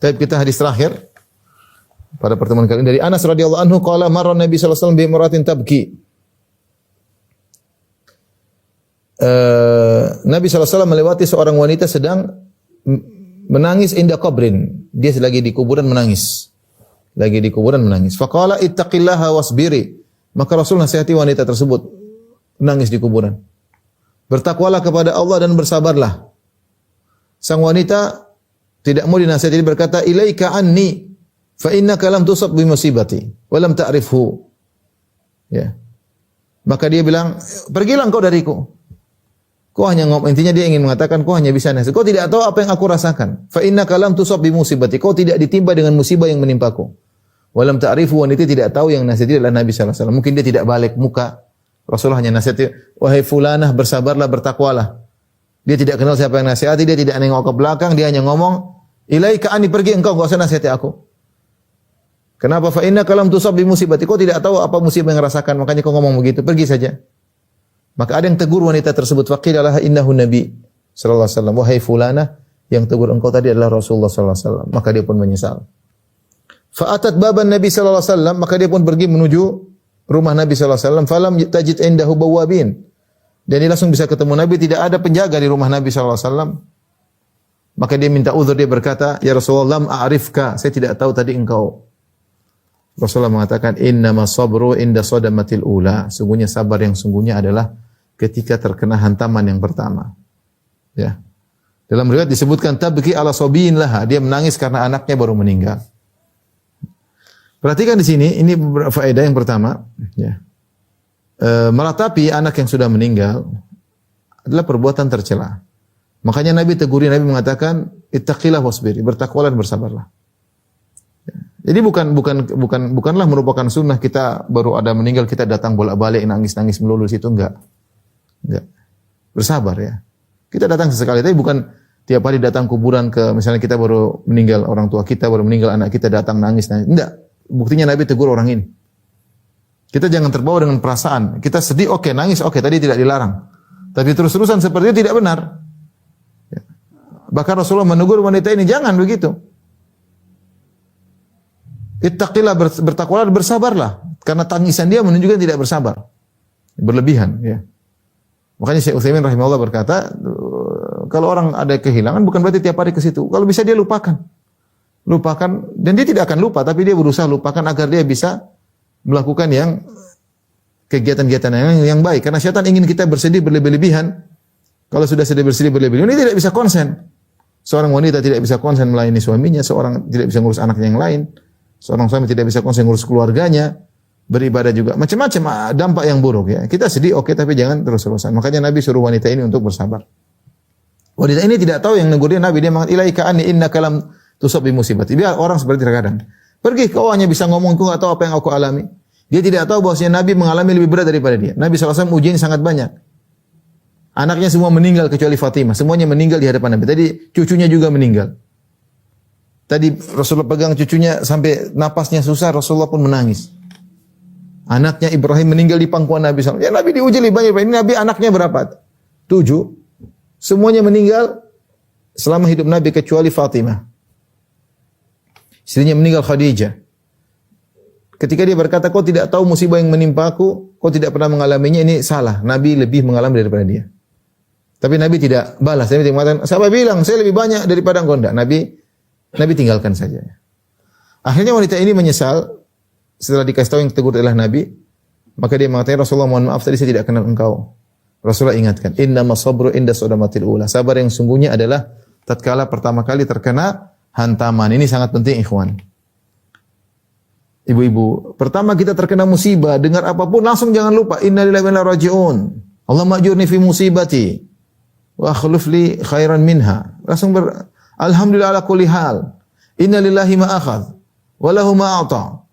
Tapi kita hadis terakhir pada pertemuan kali ini dari Anas radhiyallahu anhu qala marra Nabi sallallahu alaihi wasallam bi imratin tabki. Nabi sallallahu alaihi wasallam melewati seorang wanita sedang menangis inda qabrin. Dia lagi di kuburan menangis. Lagi di kuburan menangis. Faqala ittaqillaha wasbiri. Maka Rasul nasihati wanita tersebut menangis di kuburan. Bertakwalah kepada Allah dan bersabarlah. Sang wanita tidak mau dinasihati, berkata, ilaika anni fa innaka lam tusab bi musibati wa lam ta'rifhu. Ya. Maka dia bilang, pergilah engkau dariku. Kau hanya intinya dia ingin mengatakan kau hanya bisa nasihat. Kau tidak tahu apa yang aku rasakan. Fa innaka lam tusab bi musibati. Kau tidak ditimpa dengan musibah yang menimpaku. Wa lam ta'rifu, wanita tidak tahu yang nasihati adalah Nabi sallallahu alaihi wasallam. Mungkin dia tidak balik muka. Rasulullah hanya nasihati, wahai fulanah bersabarlah, bertakwalah. Dia tidak kenal siapa yang nasihati, dia tidak nengok ke belakang, dia hanya ngomong, ilaika anni, pergi engkau, enggak usah nasihati aku. Kenapa? Fa innaka lam tusab bi musibati. Kau tidak tahu apa musibah yang rasakan, makanya kau ngomong begitu, pergi saja. Maka ada yang tegur wanita tersebut, faqila innahu nabi sallallahu alaihi wasallam, wahai fulanah, yang tegur engkau tadi adalah Rasulullah sallallahu alaihi wasallam. Maka dia pun menyesal. Fa'atat baban Nabi sallallahu alaihi wasallam, maka dia pun pergi menuju rumah Nabi sallallahu alaihi wasallam, falam tajid indahu bawabin. Dan dia langsung bisa ketemu Nabi, tidak ada penjaga di rumah Nabi sallallahu alaihi wasallam. Maka dia minta uzur, dia berkata, "Ya Rasulullah, lam a'rifka, saya tidak tahu tadi engkau." Rasulullah mengatakan, "Innama sabru inda sadamatil ula." Sungguhnya sabar yang sungguhnya adalah ketika terkena hantaman yang pertama. Ya. Dalam riwayat disebutkan tabki ala sabiyin laha, dia menangis karena anaknya baru meninggal. Perhatikan di sini, ini beberapa faedah. Yang pertama, ya. Meratapi anak yang sudah meninggal adalah perbuatan tercela. Makanya Nabi tegurin, Nabi mengatakan, ittaqillah wasbir, bertakwalah dan bersabarlah. Ya. Jadi bukanlah merupakan sunnah kita baru ada meninggal kita datang bolak-balik nangis-nangis melulu situ, enggak. Bersabar ya. Kita datang sesekali, tapi bukan tiap hari datang kuburan ke, misalnya kita baru meninggal orang tua kita, baru meninggal anak kita datang nangis. Enggak. Buktinya Nabi tegur orang ini. Kita jangan terbawa dengan perasaan. Kita sedih, oke, nangis, oke, tadi tidak dilarang. Tapi terus-terusan seperti itu tidak benar. Ya. Bahkan Rasulullah menegur wanita ini, jangan begitu. Ittaqillah, bertakwalah, bersabarlah. Karena tangisan dia menunjukkan tidak bersabar. Berlebihan. Ya. Makanya Syekh Utsaimin rahimahullah berkata, kalau orang ada kehilangan bukan berarti tiap hari ke situ. Kalau bisa dia lupakan. Dan dia tidak akan lupa, tapi dia berusaha lupakan agar dia bisa melakukan yang kegiatan-kegiatan yang baik. Karena syaitan ingin kita bersedih berlebih-lebihan. Kalau sudah sedih bersedih berlebih-lebihan, ini tidak bisa konsen. Seorang wanita tidak bisa konsen melayani suaminya, seorang tidak bisa ngurus anaknya yang lain, seorang suami tidak bisa konsen ngurus keluarganya, beribadah juga. Macam-macam dampak yang buruk ya. Kita sedih oke, tapi jangan terus-terusan. Makanya Nabi suruh wanita ini untuk bersabar. Wanita ini tidak tahu yang negur dia Nabi, dia mengatakan ilaika anni innaka lam tusab bi musibati. Dia orang seperti terkadang. Pergi, kau hanya bisa ngomong, kau enggak tahu apa yang aku alami. Dia tidak tahu bahwasanya Nabi mengalami lebih berat daripada dia. Nabi SAW ujian sangat banyak. Anaknya semua meninggal kecuali Fatimah. Semuanya meninggal di hadapan Nabi. Tadi cucunya juga meninggal. Tadi Rasulullah pegang cucunya sampai napasnya susah, Rasulullah pun menangis. Anaknya Ibrahim meninggal di pangkuan Nabi SAW. Ya Nabi diuji lebih banyak. Ini Nabi anaknya berapa? 7. Semuanya meninggal selama hidup Nabi kecuali Fatimah. Istrinya meninggal Khadijah. Ketika dia berkata, kau tidak tahu musibah yang menimpaku, kau tidak pernah mengalaminya, ini salah. Nabi lebih mengalami daripada dia. Tapi Nabi tidak balas. Nabi tidak mengatakan, siapa bilang saya lebih banyak daripada engkau? Enggak. Nabi tinggalkan saja. Akhirnya wanita ini menyesal setelah dikasih tahu yang tegur adalah Nabi. Maka dia mengatakan, Rasulullah mohon maaf tadi saya tidak kenal engkau. Rasulullah ingatkan, innamas sabru inda sadamatil ula. Sabar yang sungguhnya adalah tatkala pertama kali terkena hantaman. Ini sangat penting ikhwan. Ibu-ibu, pertama kita terkena musibah, dengar apapun langsung jangan lupa innalillahi wa inna ilaihi raji'un. Allahumma ajurni fi musibati wa akhlif li khairan minha. Langsung alhamdulillah ala kulli hal. Innalillahi ma akhadh wa lahu ma a'ta.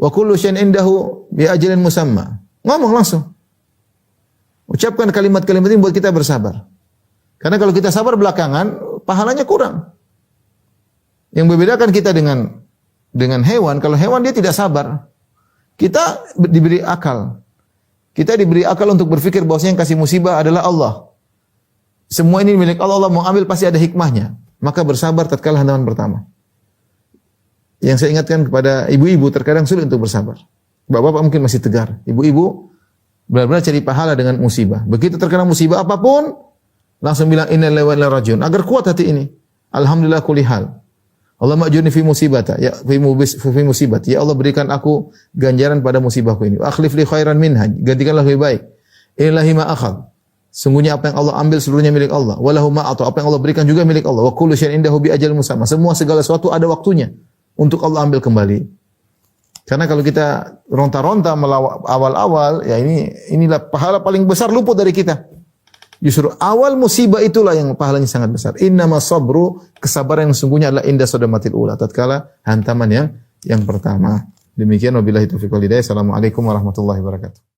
Wa kullu syai'in indahu bi ajalin musamma. Ngomong langsung. Ucapkan kalimat-kalimat ini buat kita bersabar. Karena kalau kita sabar belakangan, pahalanya kurang. Yang membedakan kita dengan hewan, kalau hewan dia tidak sabar. Kita diberi akal. Kita diberi akal untuk berpikir bahwasanya yang kasih musibah adalah Allah. Semua ini milik Allah, Allah mau ambil pasti ada hikmahnya. Maka bersabar tatkala hantaman pertama. yang saya ingatkan kepada ibu-ibu terkadang sulit untuk bersabar. Bapak-bapak mungkin masih tegar. Ibu-ibu benar-benar cari pahala dengan musibah. Begitu terkena musibah apapun, langsung bilang inna lillahi wa inna ilaihi raji'un. Agar kuat hati ini. Alhamdulillah kulli hal. Allah ma'jurni fi musibata, ya fi musibati. Ya Allah berikan aku ganjaran pada musibahku ini. Akhlif li khairan minha, gantikanlah lebih baik. Ilahi ma akhadh. Sungguhnya apa yang Allah ambil seluruhnya milik Allah. Walahu ma atau apa yang Allah berikan juga milik Allah. Wa kullu syai'in indahu bi ajalin musamma. Semua segala sesuatu ada waktunya untuk Allah ambil kembali. Karena kalau kita ronta-ronta awal-awal, ya inilah pahala paling besar luput dari kita. Justru awal musibah itulah yang pahalanya sangat besar. Innama sabru, kesabaran yang sesungguhnya adalah inda sadamatil ula, tatkala hantaman yang pertama. Demikian wabillahi taufiq wal hidayah. Assalamualaikum warahmatullahi wabarakatuh.